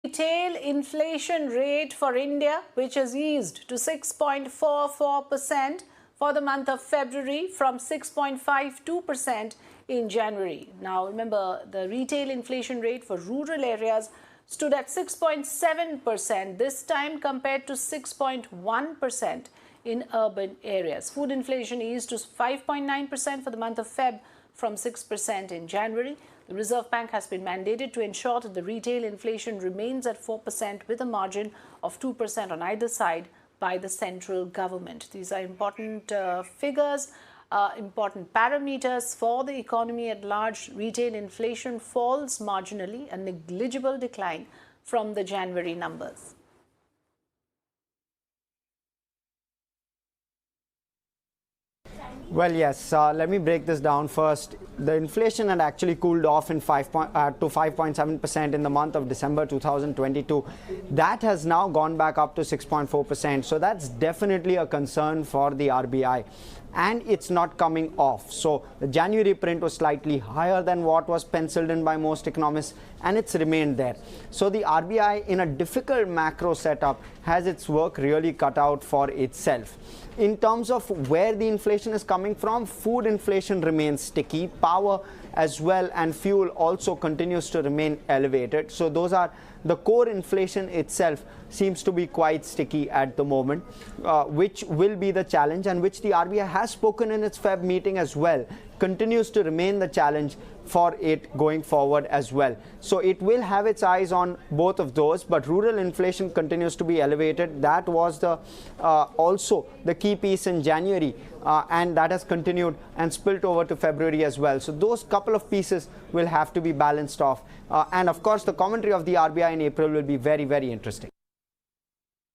Retail inflation rate for India, which has eased to 6.44% for the month of February from 6.52% in January. Now, remember, the retail inflation rate for rural areas stood at 6.7% this time compared to 6.1% in urban areas. Food inflation eased to 5.9% for the month of Feb from 6% in January. The Reserve Bank has been mandated to ensure that the retail inflation remains at 4% with a margin of 2% on either side by the central government. These are important figures, important parameters for the economy at large. Retail inflation falls marginally, a negligible decline from the January numbers. Well, yes, let me break this down first. The inflation had actually cooled off to 5.7% in the month of December 2022. That has now gone back up to 6.4%. So that's definitely a concern for the RBI. And it's not coming off. So the January print was slightly higher than what was penciled in by most economists, and it's remained there. So the RBI, in a difficult macro setup, has its work really cut out for itself. In terms of where the inflation is coming from, food inflation remains sticky, power as well and fuel also continues to remain elevated. So those are the core inflation itself seems to be quite sticky at the moment, which will be the challenge, and which the RBI has spoken in its Feb meeting as well, continues to remain the challenge for it going forward as well. So it will have its eyes on both of those, but rural inflation continues to be elevated. That was the also the key piece in January, and that has continued and spilt over to February as well. So those couple of pieces will have to be balanced off. And of course, the commentary of the RBI in April will be very, very interesting.